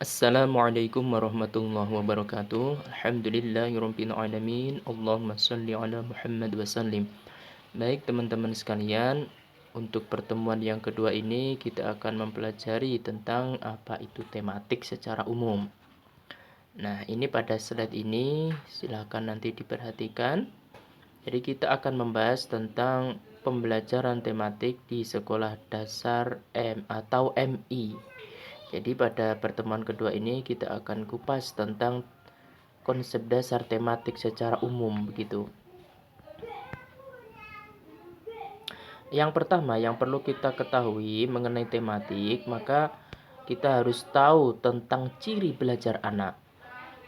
Assalamualaikum warahmatullahi wabarakatuh. Alhamdulillahirabbil alamin. Allahumma shalli ala Muhammad wa sallim. Baik teman-teman sekalian, untuk pertemuan yang kedua ini kita akan mempelajari tentang apa itu tematik secara umum. Nah, ini pada slide ini silakan nanti diperhatikan. Jadi kita akan membahas tentang pembelajaran tematik di sekolah dasar atau MI. Jadi pada pertemuan kedua ini kita akan kupas tentang konsep dasar tematik secara umum begitu. Yang pertama yang perlu kita ketahui mengenai tematik, maka kita harus tahu tentang ciri belajar anak.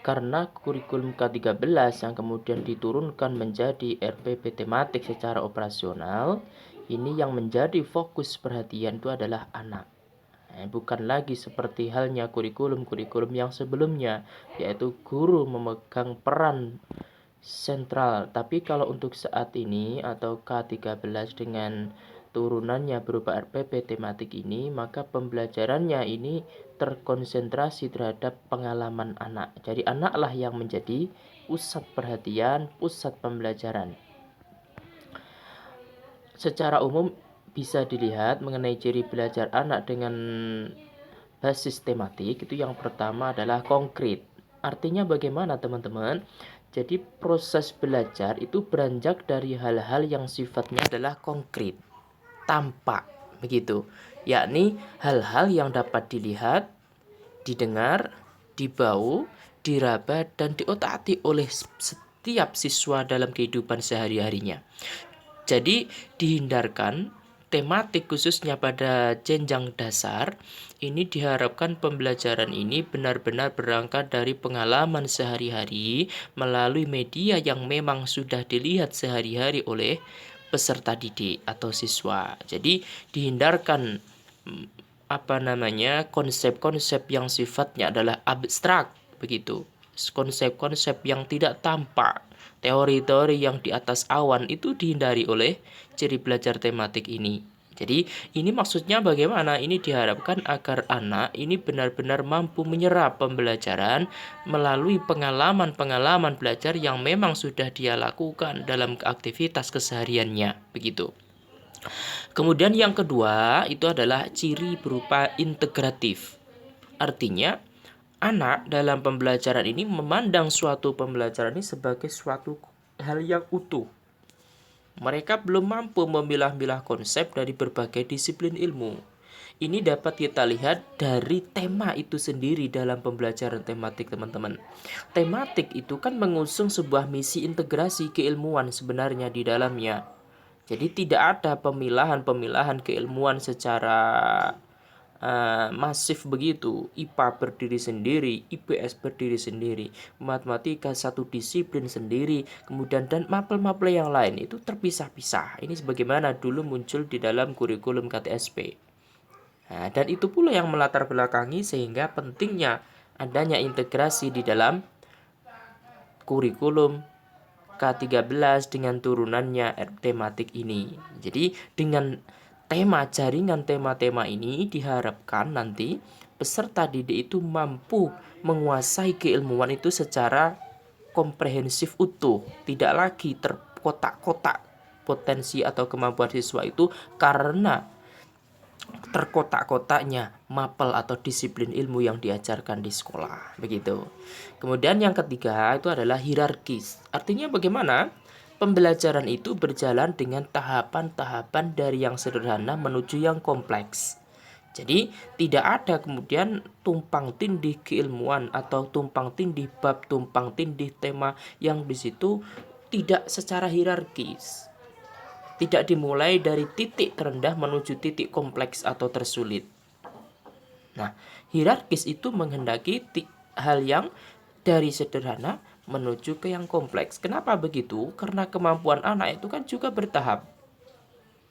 Karena kurikulum K13 yang kemudian diturunkan menjadi RPP tematik secara operasional, ini yang menjadi fokus perhatian itu adalah anak. Bukan lagi seperti halnya kurikulum-kurikulum yang sebelumnya, yaitu guru memegang peran sentral. Tapi kalau untuk saat ini atau K13 dengan turunannya berupa RPP tematik ini, maka pembelajarannya ini terkonsentrasi terhadap pengalaman anak. Jadi anaklah yang menjadi pusat perhatian, pusat pembelajaran. Secara umum bisa dilihat mengenai ciri belajar anak dengan basis tematik itu yang pertama adalah konkret. Artinya bagaimana teman-teman? Jadi proses belajar itu beranjak dari hal-hal yang sifatnya adalah konkret, tampak, begitu. Yakni hal-hal yang dapat dilihat, didengar, dibau, diraba, dan diotak-atik oleh setiap siswa dalam kehidupan sehari-harinya. Jadi dihindarkan tematik khususnya pada jenjang dasar, ini diharapkan pembelajaran ini benar-benar berangkat dari pengalaman sehari-hari melalui media yang memang sudah dilihat sehari-hari oleh peserta didik atau siswa. Jadi dihindarkan konsep-konsep yang sifatnya adalah abstrak begitu. Konsep-konsep yang tidak tampak, teori-teori yang di atas awan itu dihindari oleh ciri belajar tematik ini. Jadi ini maksudnya bagaimana? Ini diharapkan agar anak ini benar-benar mampu menyerap pembelajaran melalui pengalaman-pengalaman belajar yang memang sudah dia lakukan dalam aktivitas kesehariannya, begitu. Kemudian yang kedua itu adalah ciri berupa integratif. Artinya anak dalam pembelajaran ini memandang suatu pembelajaran ini sebagai suatu hal yang utuh. Mereka belum mampu memilah-milah konsep dari berbagai disiplin ilmu. Ini dapat kita lihat dari tema itu sendiri dalam pembelajaran tematik, teman-teman. Tematik itu kan mengusung sebuah misi integrasi keilmuan sebenarnya di dalamnya. Jadi tidak ada pemilahan-pemilahan keilmuan secara masif begitu. IPA berdiri sendiri, IPS berdiri sendiri, matematika satu disiplin sendiri, kemudian dan mapel-mapel yang lain itu terpisah-pisah. Ini sebagaimana dulu muncul di dalam kurikulum KTSP. Nah, dan itu pula yang melatar belakangi sehingga pentingnya adanya integrasi di dalam kurikulum K13 dengan turunannya tematik ini. Jadi dengan jaringan tema-tema ini diharapkan nanti peserta didik itu mampu menguasai keilmuan itu secara komprehensif utuh, tidak lagi terkotak-kotak potensi atau kemampuan siswa itu karena terkotak-kotaknya mapel atau disiplin ilmu yang diajarkan di sekolah, begitu. Kemudian yang ketiga itu adalah hierarkis. Artinya bagaimana? Pembelajaran itu berjalan dengan tahapan-tahapan dari yang sederhana menuju yang kompleks. Jadi tidak ada kemudian tumpang tindih keilmuan atau tumpang tindih bab, tumpang tindih tema yang di situ tidak secara hierarkis. Tidak dimulai dari titik terendah menuju titik kompleks atau tersulit. Nah, hierarkis itu menghendaki hal yang dari sederhana menuju ke yang kompleks. Kenapa begitu? Karena kemampuan anak itu kan juga bertahap.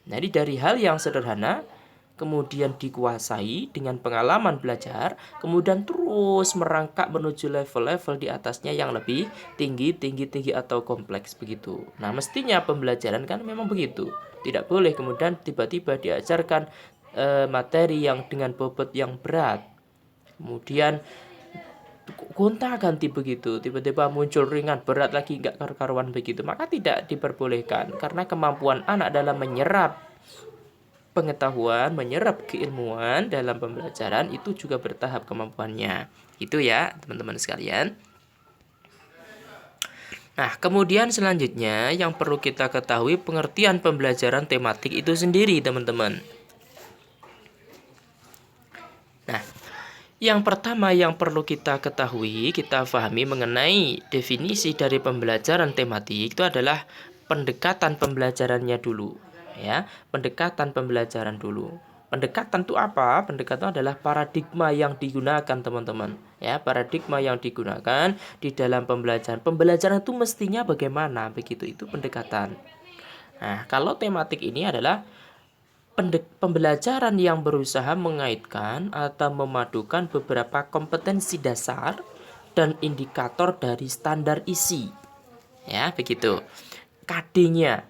Jadi dari hal yang sederhana kemudian dikuasai dengan pengalaman belajar, kemudian terus merangkak menuju level-level di atasnya yang lebih tinggi atau kompleks begitu. Nah, mestinya pembelajaran kan memang begitu. Tidak boleh kemudian tiba-tiba diajarkan materi yang dengan bobot yang berat. Kemudian gonta-ganti begitu, tiba-tiba muncul ringan, berat lagi nggak karu-karuan begitu, maka tidak diperbolehkan karena kemampuan anak dalam menyerap pengetahuan, menyerap keilmuan dalam pembelajaran itu juga bertahap kemampuannya. Itu ya, teman-teman sekalian. Nah, kemudian selanjutnya yang perlu kita ketahui pengertian pembelajaran tematik itu sendiri, teman-teman. Nah, yang pertama yang perlu kita ketahui, kita pahami mengenai definisi dari pembelajaran tematik itu adalah pendekatan pembelajarannya dulu, ya. Pendekatan pembelajaran dulu. Pendekatan itu apa? Pendekatan adalah paradigma yang digunakan, teman-teman. Ya, paradigma yang digunakan di dalam pembelajaran. Pembelajaran itu mestinya bagaimana? Begitu, itu pendekatan. Nah, kalau tematik ini adalah pembelajaran yang berusaha mengaitkan atau memadukan beberapa kompetensi dasar dan indikator dari standar isi. Ya, begitu. KD-nya,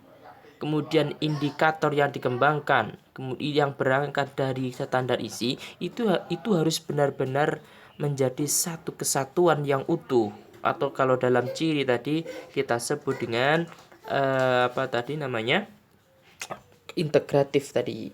kemudian indikator yang dikembangkan, kemudian yang berangkat dari standar isi, itu harus benar-benar menjadi satu kesatuan yang utuh. Atau kalau dalam ciri tadi kita sebut dengan apa tadi namanya? Integratif tadi.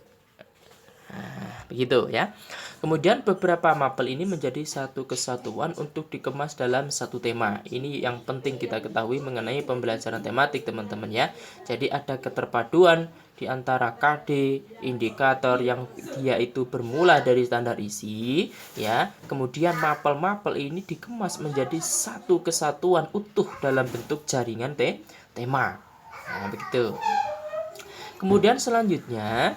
Nah, begitu ya. Kemudian beberapa mapel ini menjadi satu kesatuan untuk dikemas dalam satu tema. Ini yang penting kita ketahui mengenai pembelajaran tematik, teman-teman ya. Jadi ada keterpaduan di antara KD, indikator yang dia itu bermula dari standar isi, ya. Kemudian mapel-mapel ini dikemas menjadi satu kesatuan utuh dalam bentuk jaringan tema. Nah, begitu. Kemudian selanjutnya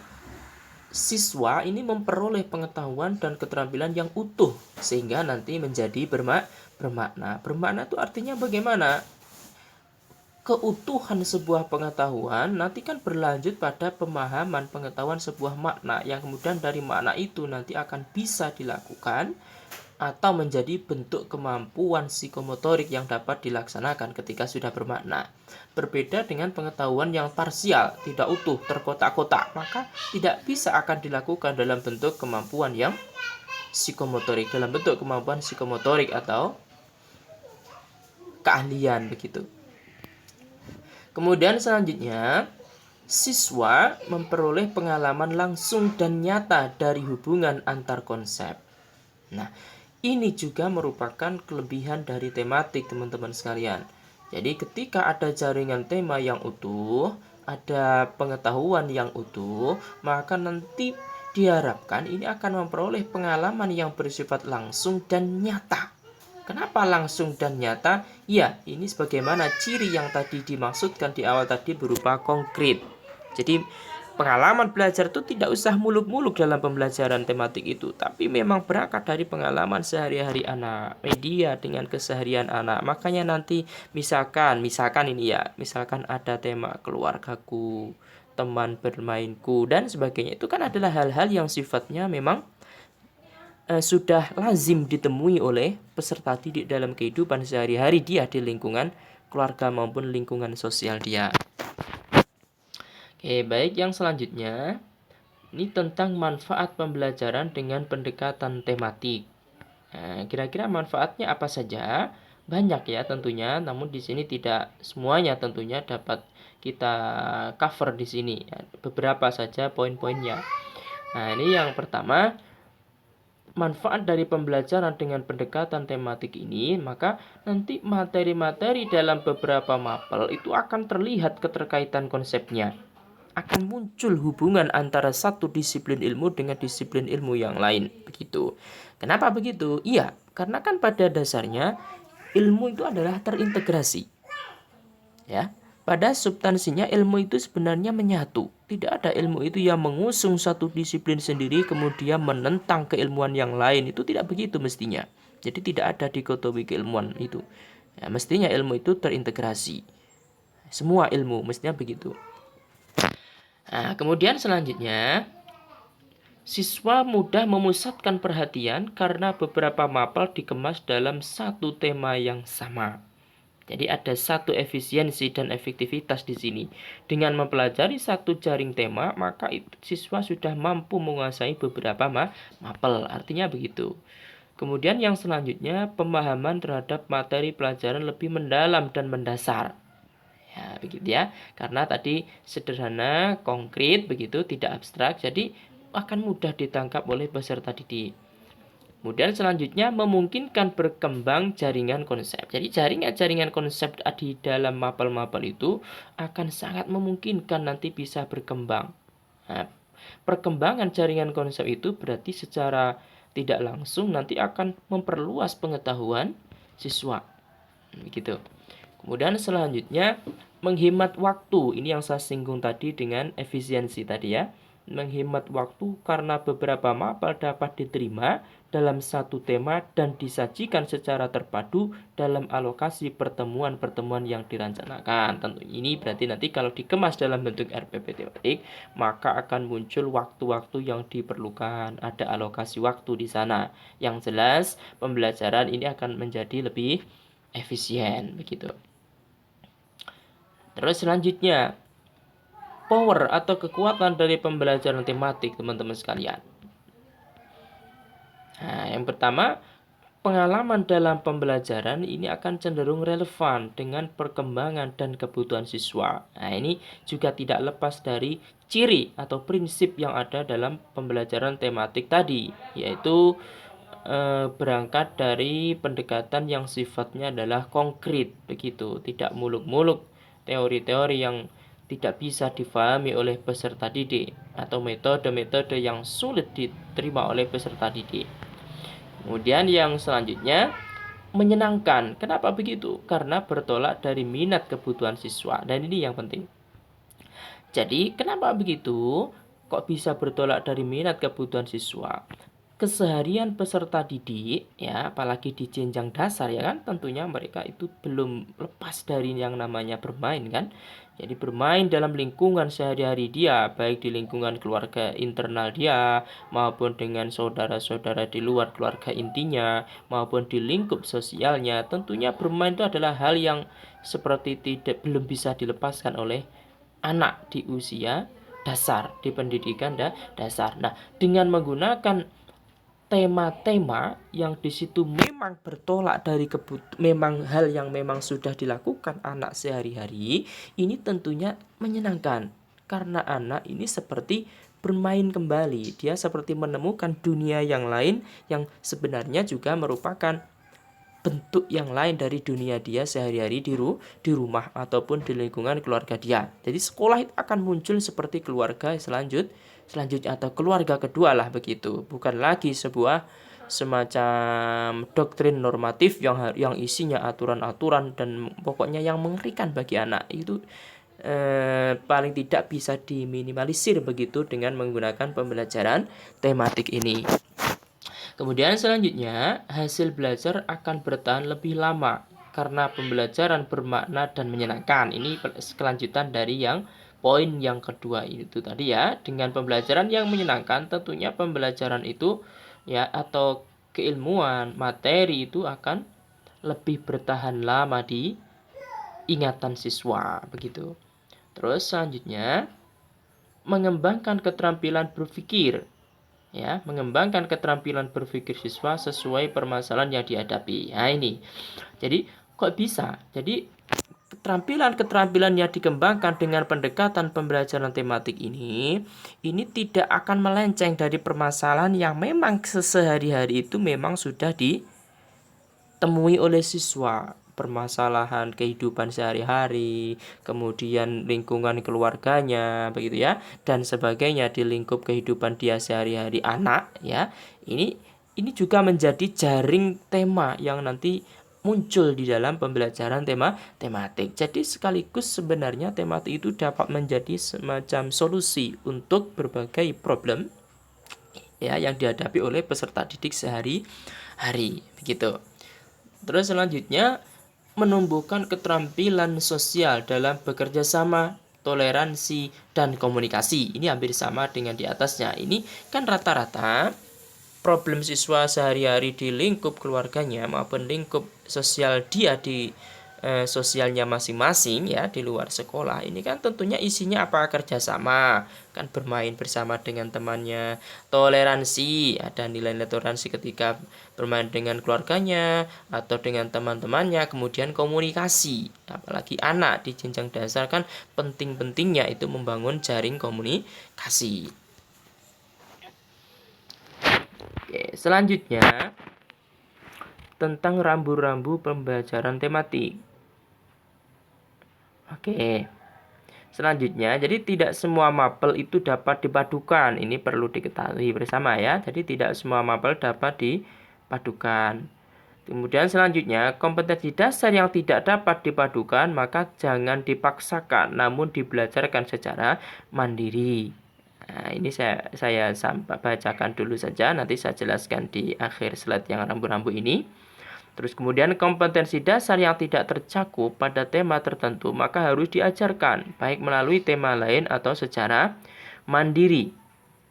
siswa ini memperoleh pengetahuan dan keterampilan yang utuh sehingga nanti menjadi bermakna. Bermakna itu artinya bagaimana? Keutuhan sebuah pengetahuan nanti kan berlanjut pada pemahaman pengetahuan sebuah makna yang kemudian dari makna itu nanti akan bisa dilakukan atau menjadi bentuk kemampuan psikomotorik yang dapat dilaksanakan ketika sudah bermakna. Berbeda dengan pengetahuan yang parsial, tidak utuh, terkotak-kotak, maka tidak bisa akan dilakukan dalam bentuk kemampuan yang psikomotorik, dalam bentuk kemampuan psikomotorik atau keahlian begitu. Kemudian selanjutnya, siswa memperoleh pengalaman langsung dan nyata dari hubungan antar konsep. Nah, ini juga merupakan kelebihan dari tematik, teman-teman sekalian. Jadi ketika ada jaringan tema yang utuh, ada pengetahuan yang utuh, maka nanti diharapkan ini akan memperoleh pengalaman yang bersifat langsung dan nyata. Kenapa langsung dan nyata? Ya, ini sebagaimana ciri yang tadi dimaksudkan di awal tadi berupa konkret. Jadi pengalaman belajar itu tidak usah muluk-muluk dalam pembelajaran tematik itu, tapi memang berangkat dari pengalaman sehari-hari anak, media dengan keseharian anak. Makanya nanti misalkan ini ya, misalkan ada tema keluargaku, teman bermainku dan sebagainya, itu kan adalah hal-hal yang sifatnya memang sudah lazim ditemui oleh peserta didik dalam kehidupan sehari-hari dia di lingkungan keluarga maupun lingkungan sosial dia. Oke, baik, yang selanjutnya ini tentang manfaat pembelajaran dengan pendekatan tematik. Nah, kira-kira manfaatnya apa saja? Banyak ya tentunya, namun di sini tidak semuanya tentunya dapat kita cover di sini. Beberapa saja poin-poinnya. Nah, ini yang pertama, manfaat dari pembelajaran dengan pendekatan tematik ini, maka nanti materi-materi dalam beberapa mapel itu akan terlihat keterkaitan konsepnya. Akan muncul hubungan antara satu disiplin ilmu dengan disiplin ilmu yang lain, begitu. Kenapa begitu? Iya, karena kan pada dasarnya ilmu itu adalah terintegrasi. Ya, pada substansinya ilmu itu sebenarnya menyatu. Tidak ada ilmu itu yang mengusung satu disiplin sendiri kemudian menentang keilmuan yang lain. Itu tidak begitu mestinya. Jadi tidak ada dikotomi keilmuan itu. Ya, mestinya ilmu itu terintegrasi. Semua ilmu mestinya begitu. Nah, kemudian selanjutnya, siswa mudah memusatkan perhatian karena beberapa mapel dikemas dalam satu tema yang sama. Jadi ada satu efisiensi dan efektivitas di sini. Dengan mempelajari satu jaring tema, maka siswa sudah mampu menguasai beberapa mapel. Artinya begitu. Kemudian yang selanjutnya, pemahaman terhadap materi pelajaran lebih mendalam dan mendasar. Ya, begitu ya. Karena tadi sederhana, konkret, begitu, tidak abstrak, jadi akan mudah ditangkap oleh peserta didik. Kemudian selanjutnya memungkinkan berkembang jaringan konsep. Jadi jaringan konsep di dalam mapel-mapel itu akan sangat memungkinkan nanti bisa berkembang. Nah, perkembangan jaringan konsep itu berarti secara tidak langsung nanti akan memperluas pengetahuan siswa. Begitu. Kemudian selanjutnya menghemat waktu. Ini yang saya singgung tadi dengan efisiensi tadi ya. Menghemat waktu karena beberapa mapel dapat diterima dalam satu tema dan disajikan secara terpadu dalam alokasi pertemuan-pertemuan yang direncanakan. Tentu ini berarti nanti kalau dikemas dalam bentuk RPP tematik, maka akan muncul waktu-waktu yang diperlukan. Ada alokasi waktu di sana. Yang jelas pembelajaran ini akan menjadi lebih efisien begitu. Terus selanjutnya, power atau kekuatan dari pembelajaran tematik, teman-teman sekalian. Nah, yang pertama, pengalaman dalam pembelajaran ini akan cenderung relevan dengan perkembangan dan kebutuhan siswa. Nah, ini juga tidak lepas dari ciri atau prinsip yang ada dalam pembelajaran tematik tadi, yaitu berangkat dari pendekatan yang sifatnya adalah konkret begitu, tidak muluk-muluk teori-teori yang tidak bisa difahami oleh peserta didik atau metode-metode yang sulit diterima oleh peserta didik. Kemudian yang selanjutnya menyenangkan. Kenapa begitu? Karena bertolak dari minat kebutuhan siswa, dan ini yang penting. Jadi kenapa begitu? Kok bisa bertolak dari minat kebutuhan siswa? Keseharian peserta didik ya, apalagi di jenjang dasar ya kan, tentunya mereka itu belum lepas dari yang namanya bermain kan. Jadi bermain dalam lingkungan sehari-hari dia, baik di lingkungan keluarga internal dia maupun dengan saudara-saudara di luar keluarga intinya maupun di lingkup sosialnya. Tentunya bermain itu adalah hal yang seperti belum bisa dilepaskan oleh anak di usia dasar, di pendidikan dasar. Nah, dengan menggunakan tema-tema yang di situ memang bertolak dari memang hal yang memang sudah dilakukan anak sehari-hari, ini tentunya menyenangkan karena anak ini seperti bermain kembali, dia seperti menemukan dunia yang lain yang sebenarnya juga merupakan bentuk yang lain dari dunia dia sehari-hari di rumah ataupun di lingkungan keluarga dia. Jadi sekolah itu akan muncul seperti keluarga selanjutnya atau keluarga kedua lah begitu. Bukan lagi sebuah semacam doktrin normatif yang isinya aturan-aturan dan pokoknya yang mengerikan bagi anak. Itu paling tidak bisa diminimalisir begitu dengan menggunakan pembelajaran tematik ini. Kemudian selanjutnya, hasil belajar akan bertahan lebih lama karena pembelajaran bermakna dan menyenangkan. Ini kelanjutan dari yang poin yang kedua itu tadi ya. Dengan pembelajaran yang menyenangkan, tentunya pembelajaran itu ya atau keilmuan, materi itu akan lebih bertahan lama di ingatan siswa begitu. Terus selanjutnya, mengembangkan keterampilan berpikir. Ya, mengembangkan keterampilan berpikir siswa sesuai permasalahan yang dihadapi. Nah, ini. Jadi, kok bisa? Jadi, keterampilan-keterampilan yang dikembangkan dengan pendekatan pembelajaran tematik ini tidak akan melenceng dari permasalahan yang memang sehari-hari itu memang sudah ditemui oleh siswa. Permasalahan kehidupan sehari-hari, kemudian lingkungan keluarganya, begitu ya, dan sebagainya di lingkup kehidupan dia sehari-hari anak, ya. Ini juga menjadi jaring tema yang nanti muncul di dalam pembelajaran tematik. Jadi sekaligus sebenarnya tematik itu dapat menjadi semacam solusi untuk berbagai problem ya yang dihadapi oleh peserta didik sehari-hari, begitu. Terus selanjutnya menumbuhkan keterampilan sosial dalam bekerja sama, toleransi, dan komunikasi. Ini hampir sama dengan di atasnya. Ini kan rata-rata problem siswa sehari-hari di lingkup keluarganya maupun lingkup sosial dia di sosialnya masing-masing ya di luar sekolah. Ini kan tentunya isinya apa? Kerjasama, kan bermain bersama dengan temannya, toleransi, ada nilai-nilai toleransi ketika bermain dengan keluarganya atau dengan teman-temannya, kemudian komunikasi, apalagi anak di jenjang dasar kan penting-pentingnya itu membangun jaring komunikasi. Oke, selanjutnya tentang rambu-rambu pembelajaran tematik. Oke. Selanjutnya, jadi tidak semua mapel itu dapat dipadukan. Ini perlu diketahui bersama ya. Jadi tidak semua mapel dapat dipadukan. Kemudian selanjutnya, kompetensi dasar yang tidak dapat dipadukan maka jangan dipaksakan, namun dibelajarkan secara mandiri. Nah, ini saya bacakan dulu saja, nanti saya jelaskan di akhir slide yang rambu-rambu ini. Terus kemudian kompetensi dasar yang tidak tercakup pada tema tertentu maka harus diajarkan baik melalui tema lain atau secara mandiri.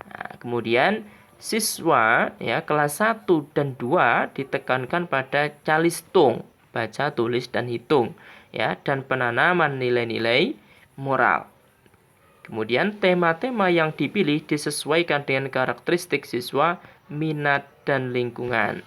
Nah, kemudian siswa ya kelas 1 dan 2 ditekankan pada calistung, baca, tulis dan hitung ya, dan penanaman nilai-nilai moral. Kemudian tema-tema yang dipilih disesuaikan dengan karakteristik siswa, minat dan lingkungan.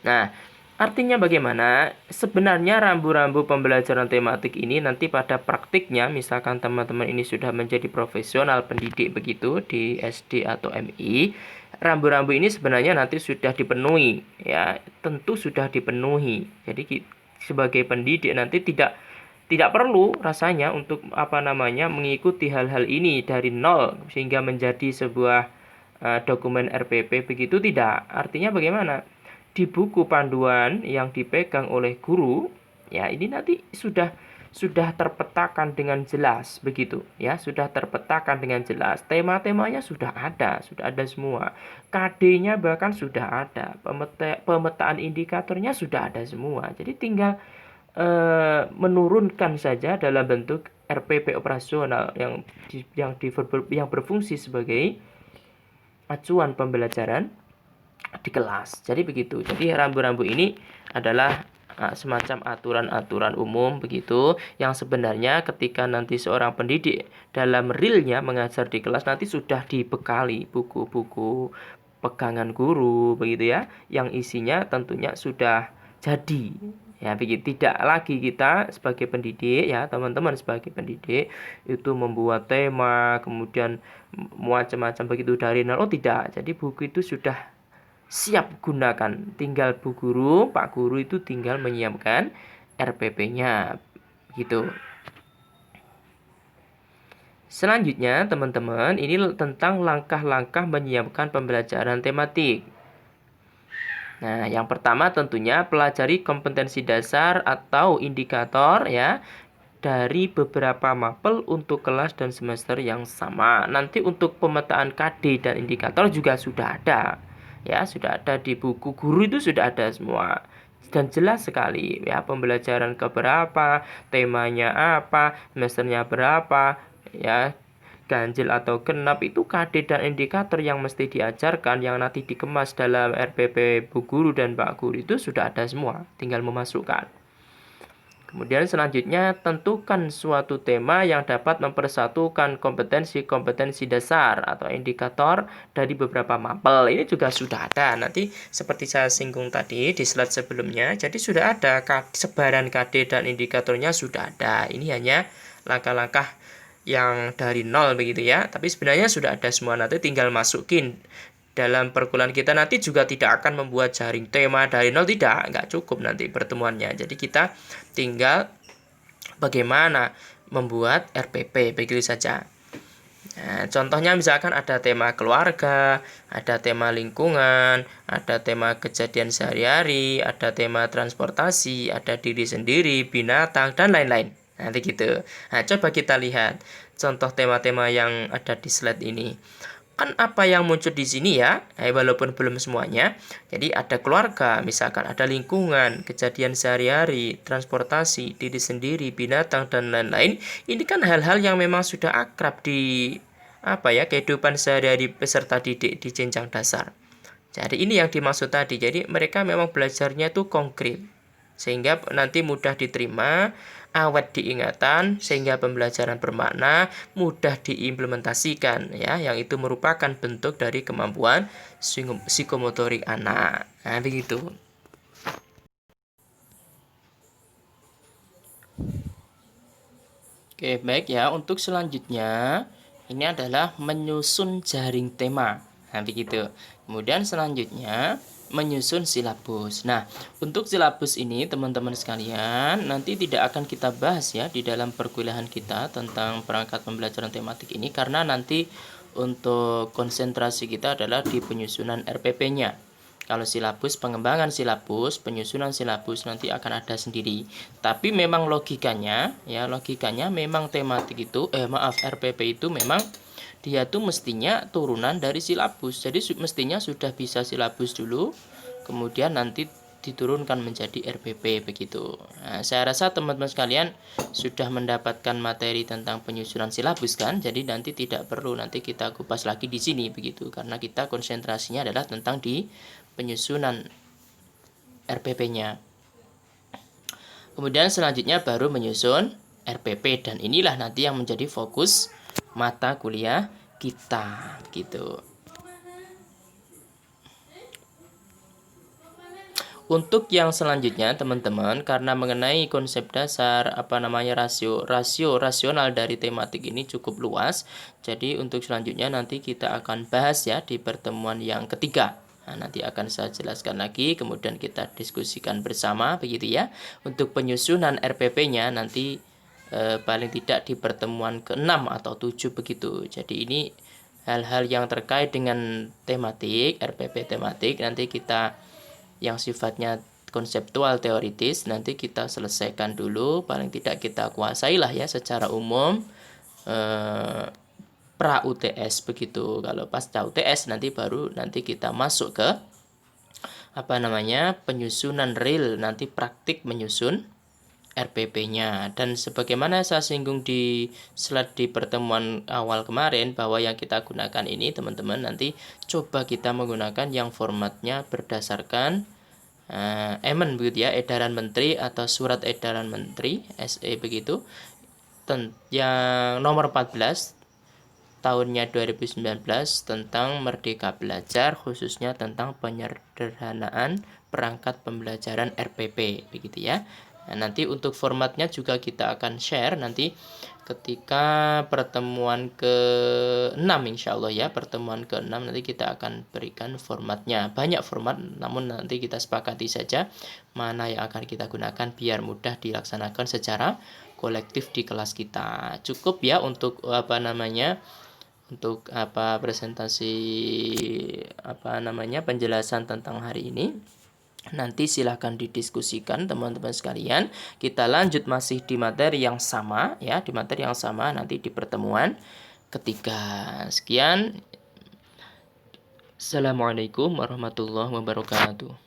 Nah, artinya bagaimana? Sebenarnya rambu-rambu pembelajaran tematik ini nanti pada praktiknya, misalkan teman-teman ini sudah menjadi profesional pendidik begitu di SD atau MI, rambu-rambu ini sebenarnya nanti sudah dipenuhi, ya, tentu sudah dipenuhi. Jadi sebagai pendidik nanti tidak perlu rasanya untuk mengikuti hal-hal ini dari nol sehingga menjadi sebuah dokumen RPP begitu, tidak. Artinya bagaimana? Di buku panduan yang dipegang oleh guru ya ini nanti sudah terpetakan dengan jelas begitu ya, sudah terpetakan dengan jelas, tema-temanya sudah ada semua, KD-nya bahkan sudah ada, pemetaan indikatornya sudah ada semua. Jadi tinggal menurunkan saja dalam bentuk RPP operasional yang berfungsi sebagai acuan pembelajaran di kelas. Jadi begitu. Jadi rambu-rambu ini adalah semacam aturan-aturan umum begitu, yang sebenarnya ketika nanti seorang pendidik dalam realnya mengajar di kelas nanti sudah dibekali buku-buku pegangan guru begitu ya, yang isinya tentunya sudah jadi ya begitu. Tidak lagi kita sebagai pendidik ya, teman-teman sebagai pendidik itu membuat tema kemudian macam-macam begitu dari nol. Oh tidak. Jadi buku itu sudah siap gunakan, tinggal Bu Guru, Pak Guru itu tinggal menyiapkan RPP-nya gitu. Selanjutnya teman-teman, ini tentang langkah-langkah menyiapkan pembelajaran tematik. Nah, yang pertama tentunya pelajari kompetensi dasar atau indikator ya dari beberapa mapel untuk kelas dan semester yang sama. Nanti untuk pemetaan KD dan indikator juga sudah ada. Ya, sudah ada di buku guru, itu sudah ada semua. Dan jelas sekali ya, pembelajaran keberapa, temanya apa, semesternya berapa, ya, ganjil atau genap, itu KD dan indikator yang mesti diajarkan, yang nanti dikemas dalam RPP Bu Guru dan Pak Guru itu sudah ada semua, tinggal memasukkan. Kemudian selanjutnya tentukan suatu tema yang dapat mempersatukan kompetensi-kompetensi dasar atau indikator dari beberapa mapel. Ini juga sudah ada. Nanti seperti saya singgung tadi di slide sebelumnya. Jadi sudah ada sebaran KD dan indikatornya sudah ada. Ini hanya langkah-langkah yang dari nol begitu ya. Tapi sebenarnya sudah ada semua. Nanti tinggal masukin. Dalam perkuliahan kita nanti juga tidak akan membuat jaring tema dari nol, nggak cukup nanti pertemuannya. Jadi kita tinggal bagaimana membuat RPP begitu saja. Nah, contohnya misalkan ada tema keluarga, ada tema lingkungan, ada tema kejadian sehari-hari, ada tema transportasi, ada diri sendiri, binatang, dan lain-lain. Nanti gitu. Nah, coba kita lihat contoh tema-tema yang ada di slide ini. Kan apa yang muncul di sini ya, walaupun belum semuanya. Jadi ada keluarga, misalkan ada lingkungan, kejadian sehari-hari, transportasi, diri sendiri, binatang dan lain-lain. Ini kan hal-hal yang memang sudah akrab di kehidupan sehari-hari peserta didik di jenjang dasar. Jadi ini yang dimaksud tadi. Jadi mereka memang belajarnya itu konkret. sehingga nanti mudah diterima, awet diingatan, sehingga pembelajaran bermakna, mudah diimplementasikan ya, yang itu merupakan bentuk dari kemampuan psikomotorik anak. Nah, begitu. Oke, baik ya. Untuk selanjutnya, ini adalah menyusun jaring tema. Nah, begitu. Kemudian selanjutnya, menyusun silabus. Nah, untuk silabus ini, teman-teman sekalian, nanti tidak akan kita bahas ya di dalam perkuliahan kita tentang perangkat pembelajaran tematik ini, karena nanti untuk konsentrasi kita adalah di penyusunan RPP-nya. Kalau silabus, pengembangan silabus, penyusunan silabus nanti akan ada sendiri. Tapi memang logikanya, ya logikanya memang tematik itu, RPP itu memang dia tuh mestinya turunan dari silabus. Jadi mestinya sudah bisa silabus dulu, kemudian nanti diturunkan menjadi RPP begitu. Nah, saya rasa teman-teman sekalian sudah mendapatkan materi tentang penyusunan silabus kan, jadi nanti tidak perlu nanti kita kupas lagi di sini begitu, karena kita konsentrasinya adalah tentang di penyusunan RPP-nya. Kemudian selanjutnya baru menyusun RPP, dan inilah nanti yang menjadi fokus mata kuliah kita gitu. Untuk yang selanjutnya teman-teman, karena mengenai konsep dasar rasio rasional dari tematik ini cukup luas, jadi untuk selanjutnya nanti kita akan bahas ya di pertemuan yang ketiga. Nah, nanti akan saya jelaskan lagi, kemudian kita diskusikan bersama begitu ya. Untuk penyusunan RPP-nya nanti paling tidak di pertemuan ke-6 atau 7 begitu. Jadi ini hal-hal yang terkait dengan tematik, RPP tematik nanti kita yang sifatnya konseptual teoritis nanti kita selesaikan dulu, paling tidak kita kuasailah ya secara umum pra UTS begitu. Kalau pasca UTS nanti baru nanti kita masuk ke penyusunan real, nanti praktik menyusun RPP-nya. Dan sebagaimana saya singgung di slide di pertemuan awal kemarin, bahwa yang kita gunakan ini teman-teman nanti coba kita menggunakan yang formatnya berdasarkan emen begitu ya, edaran menteri atau surat edaran menteri SE begitu, yang nomor 14 tahunnya 2019 tentang Merdeka Belajar, khususnya tentang penyederhanaan perangkat pembelajaran RPP begitu ya. Nah, nanti untuk formatnya juga kita akan share nanti ketika pertemuan ke-6 insya Allah ya, pertemuan ke-6 nanti kita akan berikan formatnya. Banyak format, namun nanti kita sepakati saja mana yang akan kita gunakan biar mudah dilaksanakan secara kolektif di kelas kita. Cukup ya untuk presentasi penjelasan tentang hari ini. Nanti silahkan didiskusikan teman-teman sekalian. Kita lanjut masih di materi yang sama ya, di materi yang sama nanti di pertemuan ketiga. Sekian. Assalamualaikum warahmatullahi wabarakatuh.